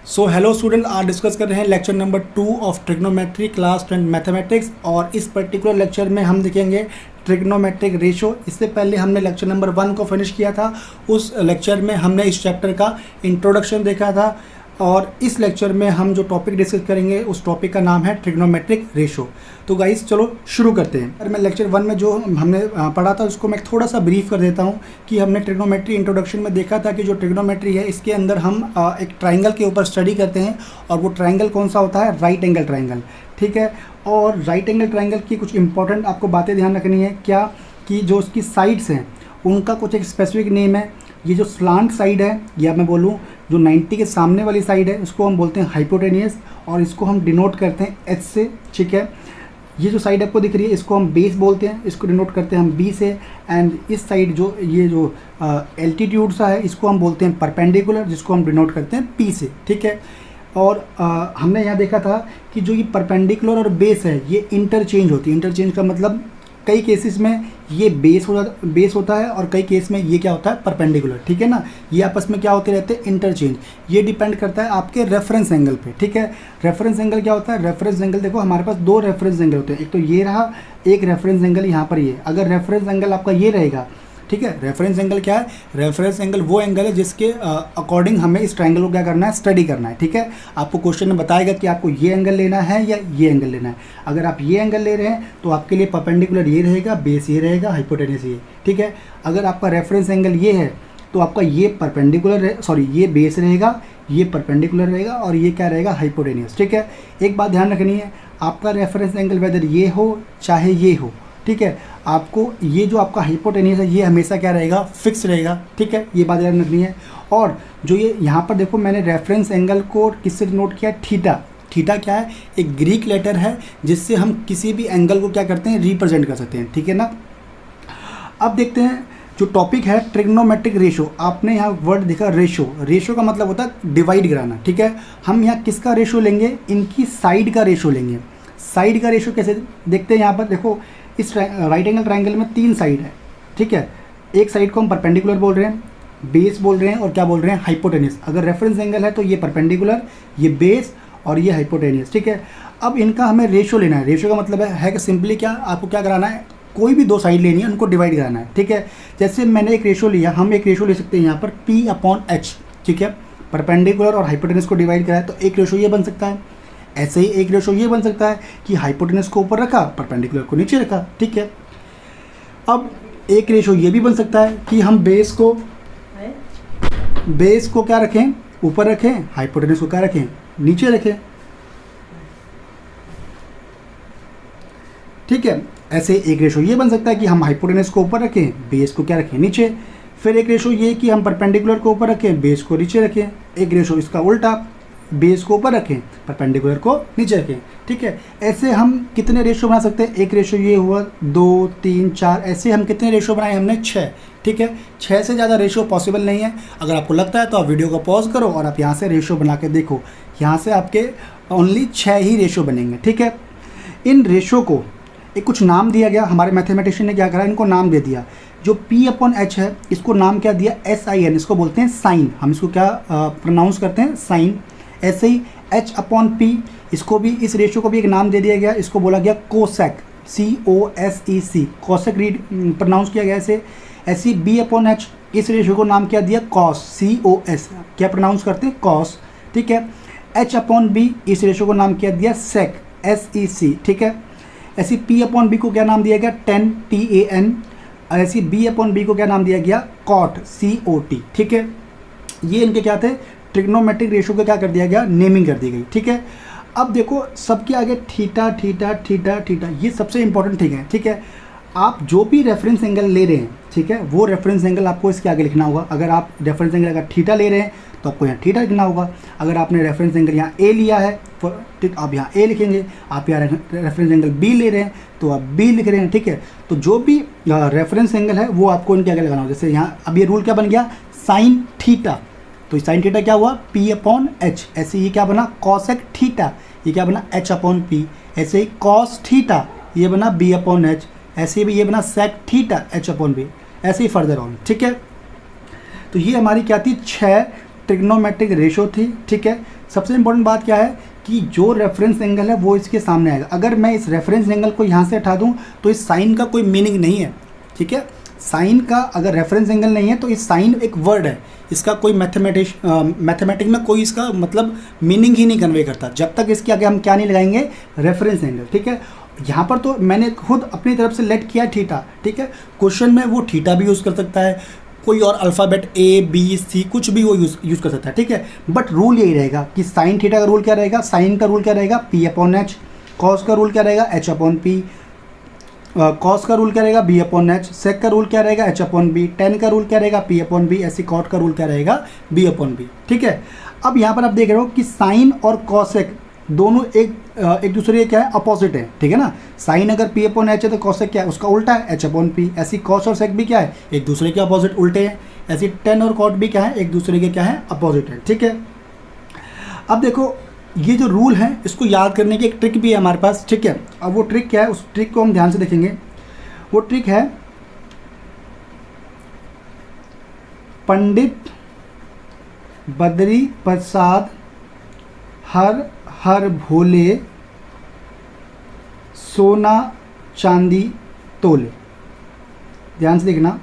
So hello student, आज discuss कर रहे हैं lecture number 2 of trigonometry class 10 mathematics. और इस पर्टिकुलर लेक्चर में हम देखेंगे ट्रिग्नोमेट्रिक रेशो। इससे पहले हमने लेक्चर नंबर 1 को फिनिश किया था। उस लेक्चर में हमने इस चैप्टर का इंट्रोडक्शन देखा था और इस लेक्चर में हम जो टॉपिक डिस्कस करेंगे उस टॉपिक का नाम है ट्रिग्नोमेट्रिक रेशो। तो गाइस चलो शुरू करते हैं। और मैं लेक्चर 1 में जो हमने पढ़ा था उसको मैं थोड़ा सा ब्रीफ कर देता हूँ कि हमने ट्रिग्नोमेट्री इंट्रोडक्शन में देखा था कि जो ट्रिग्नोमेट्री है इसके अंदर हम एक ट्राइंगल के ऊपर स्टडी करते हैं और वो ट्राइंगल कौन सा होता है, राइट एंगल ट्राइंगल। ठीक है, और राइट एंगल ट्राइंगल की कुछ इंपॉर्टेंट आपको बातें ध्यान रखनी है क्या कि जो उसकी साइड्स हैं उनका कुछ एक स्पेसिफिक नेम है। ये जो स्लांट साइड है या मैं बोलूँ जो 90 के सामने वाली साइड है उसको हम बोलते हैं हाइपोटेनियस और इसको हम डिनोट करते हैं एच से। ठीक है, ये जो साइड आपको दिख रही है इसको हम बेस बोलते हैं, इसको डिनोट करते हैं हम बी से। एंड इस साइड जो ये जो एल्टीट्यूड सा है इसको हम बोलते हैं परपेंडिकुलर, जिसको हम डिनोट करते हैं पी से। ठीक है, और हमने यहाँ देखा था कि जो ये परपेंडिकुलर और बेस है ये इंटरचेंज होती है। इंटरचेंज का मतलब कई केसेस में ये बेस होता है और कई केस में ये क्या होता है, परपेंडिकुलर। ठीक है ना, ये आपस में क्या होते रहते हैं, इंटरचेंज। ये डिपेंड करता है आपके रेफरेंस एंगल पे। ठीक है, रेफरेंस एंगल क्या होता है, रेफरेंस एंगल देखो हमारे पास दो रेफरेंस एंगल होते हैं, एक तो ये रहा, एक रेफरेंस एंगल यहाँ पर ये। अगर रेफरेंस एंगल आपका ये रहेगा, ठीक है, रेफरेंस एंगल क्या है, रेफरेंस एंगल वो एंगल है जिसके अकॉर्डिंग हमें इस ट्राइंगल को क्या करना है, स्टडी करना है। ठीक है, आपको क्वेश्चन में बताएगा कि आपको ये एंगल लेना है या ये एंगल लेना है। अगर आप ये एंगल ले रहे हैं तो आपके लिए परपेंडिकुलर ये रहेगा, बेस ये रहेगा, हाइपोटेन्यूस ये। ठीक है, अगर आपका रेफरेंस एंगल ये है तो आपका ये परपेंडिकुलर ये बेस रहेगा, ये परपेंडिकुलर रहेगा और ये क्या रहेगा, हाइपोटेन्यूस। ठीक है, एक बात ध्यान रखनी है, आपका रेफरेंस एंगल वेदर ये हो चाहे ये हो, ठीक है, आपको ये जो आपका हाइपोटेन्यूस है ये हमेशा क्या रहेगा, फिक्स रहेगा। ठीक है, ये बात ध्यान रखनी है। और जो ये यहाँ पर देखो मैंने रेफरेंस एंगल को किससे नोट किया, थीटा। थीटा क्या है, एक ग्रीक लेटर है जिससे हम किसी भी एंगल को क्या करते हैं, रिप्रेजेंट कर सकते हैं। ठीक है ना, अब देखते हैं जो टॉपिक है ट्रिग्नोमेट्रिक रेशो। आपने यहाँ वर्ड देखा रेशो, रेशो का मतलब होता है डिवाइड कराना। ठीक है, हम यहाँ किसका रेशो लेंगे, इनकी साइड का रेशो लेंगे। साइड का रेशो कैसे देखते हैं, यहाँ पर देखो इस राइट एंगल ट्राइंगल में 3 साइड है। ठीक है, एक साइड को हम परपेंडिकुलर बोल रहे हैं, बेस बोल रहे हैं और क्या बोल रहे हैं, हाइपोटेन्यूस। अगर रेफरेंस एंगल है तो ये परपेंडिकुलर, ये बेस और ये हाइपोटेन्यूस। ठीक है, अब इनका हमें रेशो लेना है। रेशो का मतलब है कि सिंपली क्या आपको क्या कराना है, कोई भी 2 साइड लेनी है, उनको डिवाइड कराना है। ठीक है, जैसे मैंने एक रेशो लिया, हम एक रेशो ले सकते हैं यहाँ पर P/H। ठीक है, परपेंडिकुलर और हाइपोटेन्यूस को डिवाइड कराए तो एक रेशो ये बन सकता है। ऐसे ही एक रेशो ये बन सकता है कि हाइपोटेन्यूस को ऊपर रखा, परपेंडिकुलर को नीचे रखा। ठीक है, अब एक रेशो ये भी बन सकता है कि हम बेस को क्या रखें, ऊपर रखें, हाइपोटेन्यूस को क्या रखें, नीचे रखें। ठीक है, ऐसे एक रेशो ये बन सकता है कि हम हाइपोटेन्यूस को ऊपर रखें, बेस को क्या रखें, नीचे। फिर एक रेशो ये कि हम परपेंडिकुलर को ऊपर रखें, बेस को नीचे रखें। एक रेशो इसका उल्टा, बेस को ऊपर रखें, परपेंडिकुलर को नीचे रखें। ठीक है, ऐसे हम कितने रेशो बना सकते हैं, एक रेशो ये हुआ, 2, 3, 4, ऐसे हम कितने रेशो बनाए हमने, 6। ठीक है, 6 से ज़्यादा रेशो पॉसिबल नहीं है। अगर आपको लगता है तो आप वीडियो को पॉज करो और आप यहाँ से रेशो बना के देखो, यहाँ से आपके ओनली 6 ही रेशो बनेंगे। ठीक है, इन रेशो को एक कुछ नाम दिया गया, हमारे मैथमेटिशियन ने क्या करा, इनको नाम दे दिया। जो P/H है इसको नाम क्या दिया, SIN, इसको बोलते हैं साइन। हम इसको क्या प्रोनाउंस करते हैं, साइन। ऐसे ही H/P, इसको भी, इस रेशियो को भी एक नाम दे दिया गया, इसको बोला गया cosec, COSEC, cosec read pronounce किया गया इसे। ऐसे ही B/H, इस रेशियो को नाम क्या दिया, कॉस, COS, क्या प्रोनाउंस करते हैं, कॉस। ठीक है, H/B, इस रेशियो को नाम क्या दिया, सेक, SEC। ठीक है, ऐसी P/B को क्या नाम दिया गया, tan, TAN। ऐसी B/B को क्या नाम दिया गया, कॉट, COT। ठीक है, ये इनके क्या थे, ट्रिग्नोमेट्रिक रेशो को क्या कर दिया गया, नेमिंग कर दी गई। ठीक है, अब देखो सबके आगे थीटा थीटा थीटा थीटा, ये सबसे इंपॉर्टेंट थिंग है। ठीक है, आप जो भी रेफरेंस एंगल ले रहे हैं, ठीक है, वो रेफरेंस एंगल आपको इसके आगे लिखना होगा। अगर आप रेफरेंस एंगल अगर थीटा ले रहे हैं तो आपको यहाँ थीटा लिखना होगा। अगर आपने रेफरेंस एंगल यहाँ ए लिया है ठीक, आप यहाँ ए लिखेंगे। आप यहाँ रेफरेंस एंगल बी ले रहे हैं तो आप बी लिख रहे हैं। ठीक है, तो जो भी रेफरेंस एंगल है वो आपको इनके आगे लगाना होगा। जैसे यहाँ अब ये रूल क्या बन गया, साइन थीटा, तो साइन थीटा क्या हुआ, P/H। ऐसे ये क्या बना, कॉसेक थीटा, ये क्या बना, H/P। ऐसे ही कॉस थीटा ये बना B/H। ऐसे भी ये बना सेक थीटा, H/B। ऐसे ही फर्दर ऑन। ठीक है, तो ये हमारी क्या थी, 6 ट्रिग्नोमेट्रिक रेशो थी। ठीक है, सबसे इंपॉर्टेंट बात क्या है कि जो रेफरेंस एंगल है वो इसके सामने आएगा। अगर मैं इस रेफरेंस एंगल को यहाँ से हटा दूँ तो इस साइन का कोई मीनिंग नहीं है, ठीक है। साइन का अगर रेफरेंस एंगल नहीं है तो इस साइन एक वर्ड है, इसका कोई मैथमेटिक्स में कोई इसका मतलब मीनिंग ही नहीं कन्वे करता जब तक इसके आगे हम क्या नहीं लगाएंगे, रेफरेंस एंगल, ठीक है। यहाँ पर तो मैंने खुद अपनी तरफ से लेट किया थीटा, ठीक है। क्वेश्चन में वो थीटा भी यूज़ कर सकता है, कोई और अल्फ़ाबेट A B C कुछ भी वो यूज़ कर सकता है, ठीक है। बट रूल यही रहेगा कि साइन थीटा का रूल क्या रहेगा, साइन का रूल क्या रहेगा P/H, कॉस का रूल क्या रहेगा H/P, कॉस का रूल क्या रहेगा B/H, सेक का रूल क्या रहेगा H/B, टेन का रूल क्या रहेगा P/B, ऐसी कॉट का रूल क्या रहेगा B/B, ठीक है। अब यहाँ पर आप देख रहे हो कि साइन और कॉसेक दोनों एक दूसरे के क्या है, अपोजिट है, ठीक है ना। साइन अगर P/H है तो कॉसेक क्या है, उसका उल्टा है H/P। ऐसी कॉस और सेक भी क्या है, एक दूसरे के अपोजिट उल्टे हैं। ऐसी टेन और कॉट भी क्या है, एक दूसरे के क्या है, अपोजिट है, ठीक है। अब देखो ये जो रूल है इसको याद करने की एक ट्रिक भी है हमारे पास, ठीक है। अब वो ट्रिक क्या है, उस ट्रिक को हम ध्यान से देखेंगे। वो ट्रिक है पंडित बद्री प्रसाद हर हर भोले सोना चांदी तोले। ध्यान से देखना,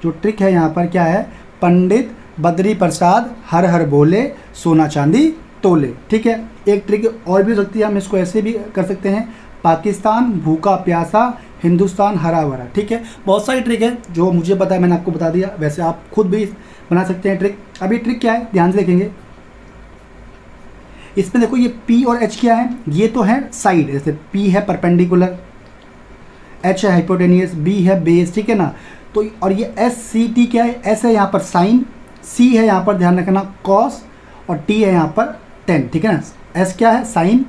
जो ट्रिक है यहाँ पर क्या है, पंडित बद्री प्रसाद हर हर भोले सोना चांदी तोले, ठीक है। एक ट्रिक और भी हो सकती है, हम इसको ऐसे भी कर सकते हैं, पाकिस्तान भूखा प्यासा हिंदुस्तान हरा भरा, ठीक है। बहुत सारी ट्रिक है जो मुझे पता है, मैंने आपको बता दिया, वैसे आप खुद भी बना सकते हैं ट्रिक। अभी ट्रिक क्या है ध्यान से देखेंगे, इसमें देखो ये P और H क्या है, ये तो है साइड, जैसे P है परपेंडिकुलर, H है हाइपोटेनियस, B है बेस, ठीक है ना। तो और ये SCT क्या है, S है यहाँ पर साइन, C है यहाँ पर ध्यान रखना कॉस, और T है यहाँ पर टेन, ठीक है ना। S क्या है साइन,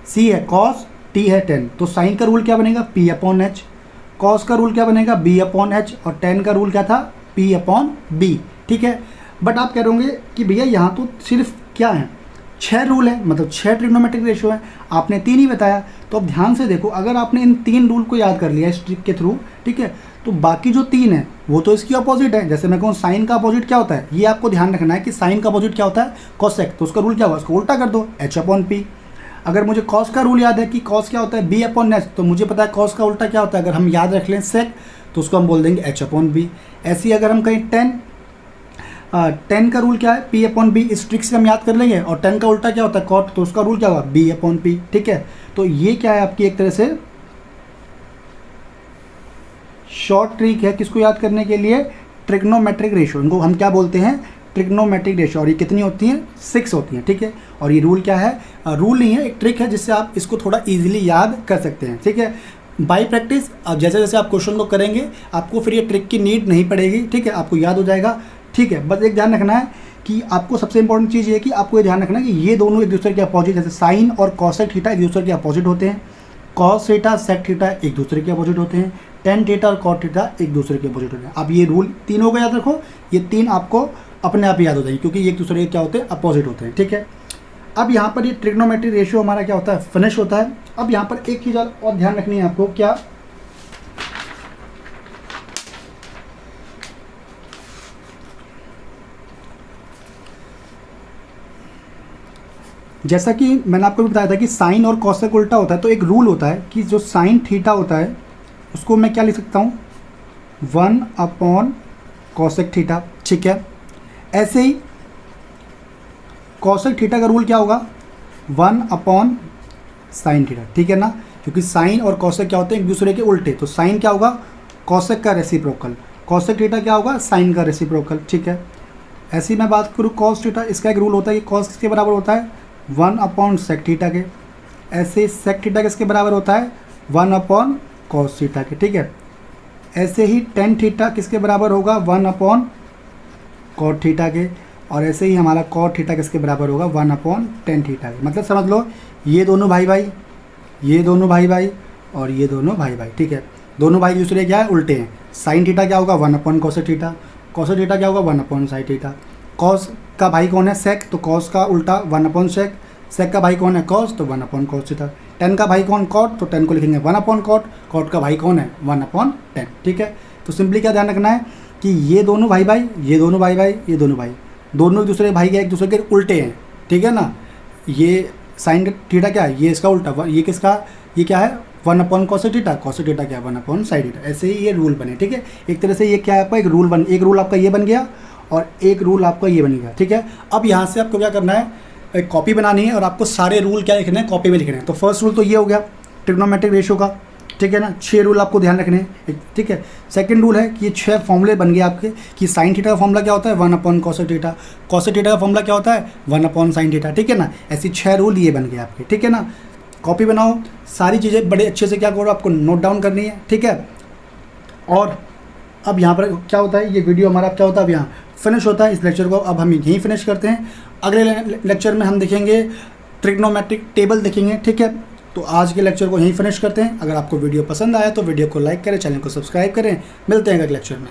C है कॉस, T है टेन। तो साइन का रूल क्या बनेगा P/H, कॉस का रूल क्या बनेगा B/H, और टेन का रूल क्या था P/B, ठीक है। बट आप कह रहे होंगे कि भैया यहाँ तो सिर्फ क्या है 6 रूल है, मतलब 6 ट्रिग्नोमेट्रिक रेशियो है, आपने 3 ही बताया। तो अब ध्यान से देखो, अगर आपने इन 3 रूल को याद कर लिया इस ट्रिक के थ्रू, ठीक है, तो बाकी जो 3 है वो तो इसकी अपोजिट है। जैसे मैं कहूँ साइन का अपोजिट क्या होता है, ये आपको ध्यान रखना है कि साइन का अपोजिट क्या होता है, कॉसेक, तो उसका रूल क्या होगा, उसको उल्टा कर दो H/P। अगर मुझे कॉस का रूल याद है कि कॉस क्या होता है B/H, तो मुझे पता है कॉस का उल्टा क्या होता है, अगर हम याद रख लें सेक, तो उसको हम बोल देंगे H/B। ऐसे ही अगर हम कहीं टेन का रूल क्या है P/B, इस ट्रिक से हम याद कर लेंगे, और 10 का उल्टा क्या होता है कॉट, तो उसका रूल क्या होगा B/P, ठीक है। तो ये क्या है आपकी एक तरह से शॉर्ट ट्रिक है किसको याद करने के लिए, ट्रिग्नोमेट्रिक रेशियो, इनको हम क्या बोलते हैं, ट्रिग्नोमेट्रिक रेशियो। और ये कितनी होती हैं, 6 होती हैं, ठीक है। और ये रूल क्या है, रूल नहीं है, एक ट्रिक है जिससे आप इसको थोड़ा ईजिली याद कर सकते हैं, ठीक है। बाई प्रैक्टिस अब जैसे जैसे आप क्वेश्चन को करेंगे आपको फिर ये ट्रिक की नीड नहीं पड़ेगी, ठीक है, आपको याद हो जाएगा, ठीक है। बस एक ध्यान रखना है कि आपको सबसे इंपॉर्टेंट चीज़ ये है कि आपको ये ध्यान रखना है कि ये दोनों एक दूसरे के अपोजिट, जैसे साइन और कॉसेक थीटा एक दूसरे के अपोजिट होते हैं, कॉस थीटा सेक थीटा एक दूसरे के अपोजिट होते हैं, टेन थीटा और कॉट थीटा एक दूसरे के अपोजिट होते हैं। अब ये रूल तीनों को याद रखो, ये 3 आपको अपने आप याद हो जाएंगे क्योंकि ये एक दूसरे के क्या होते हैं, अपोजिट होते हैं, ठीक है। अब यहाँ पर ये ट्रिग्नोमेट्रिक रेशियो हमारा क्या होता है, फिनिश होता है। अब यहाँ पर एक चीज़ और ध्यान रखनी है आपको, क्या, जैसा कि मैंने आपको भी बताया था कि साइन और कॉसेक उल्टा होता है, तो एक रूल होता है कि जो साइन थीटा होता है उसको मैं क्या लिख सकता हूँ 1/कॉसेक थीटा, ठीक है। ऐसे ही कॉसेक थीटा का रूल क्या होगा 1/साइन थीटा, ठीक है ना, क्योंकि साइन और कॉसेक क्या होते हैं एक दूसरे के उल्टे। तो साइन क्या होगा कॉसेक का रेसिप्रोकल, कॉसेक थीटा क्या होगा साइन का रेसिप्रोकल, ठीक है। ऐसी मैं बात करूँ कॉस थीटा, इसका एक रूल होता है कि कॉस किसके बराबर होता है 1/सेक थीटा के। ऐसे सेक थीटा किसके बराबर होता है 1/कॉस थीटा के, ठीक है। ऐसे ही टेन थीटा किसके बराबर होगा 1/कॉट थीटा के, और ऐसे ही हमारा कॉट थीटा किसके बराबर होगा 1/टेन थीटा के। मतलब समझ लो ये दोनों भाई भाई, ये दोनों भाई भाई, और ये दोनों भाई भाई, ठीक है। दोनों भाई दूसरे क्या है उल्टे हैं। साइन थीटा क्या होगा 1/कॉसेक थीटा, कॉसेक थीटा क्या होगा 1/साइन थीटा। कॉस का भाई कौन है सेक, तो कॉस का उल्टा 1/सेक, सेक का भाई कौन है कॉस, तो 1/कॉस थीटा। टेन का भाई कौन कॉट, तो 10 को लिखेंगे 1/कॉट, कॉट का भाई कौन है 1/10, ठीक है। तो सिंपली क्या ध्यान रखना है कि ये दोनों भाई भाई, ये दोनों भाई भाई, ये दोनों भाई, दोनों एक दूसरे भाई के एक दूसरे के उल्टे हैं, ठीक है ना। ये साइन थीटा क्या है, ये इसका उल्टा, ये किसका, ये क्या है 1 cos थीटा, cos थीटा क्या है 1 sin थीटा। ऐसे ही ये रूल बने, ठीक है। एक तरह से ये क्या है आपका एक रूल आपका ये बन गया और एक रूल आपका ये बन गया, ठीक है। अब यहाँ से आपको क्या करना है, एक कॉपी बनानी है और आपको सारे रूल क्या लिखने हैं, कॉपी में लिखने हैं। तो फर्स्ट रूल तो ये हो गया ट्रिग्नोमेट्रिक रेशियो का, ठीक है ना। 6 रूल आपको ध्यान रखने हैं, ठीक है। सेकंड रूल है कि ये 6 फॉर्मूले बन गए आपके कि साइन थीटा का फॉर्मूला क्या होता है 1 cos थीटा, cos थीटा का फॉर्मूला क्या होता है 1 sin थीटा, ठीक है ना। ऐसी 6 रूल ये बन गए आपके, ठीक है ना। कॉपी बनाओ, सारी चीज़ें बड़े अच्छे से क्या करो आपको नोट डाउन करनी है, ठीक है। और अब यहाँ पर क्या होता है, ये वीडियो हमारा क्या होता है अब यहाँ फिनिश होता है। इस लेक्चर को अब हम यहीं फिनिश करते हैं। अगले लेक्चर में हम देखेंगे ट्रिग्नोमेट्रिक टेबल देखेंगे, ठीक है। तो आज के लेक्चर को यहीं फिनिश करते हैं। अगर आपको वीडियो पसंद आया तो वीडियो को लाइक करें, चैनल को सब्सक्राइब करें। मिलते हैं अगले लेक्चर में।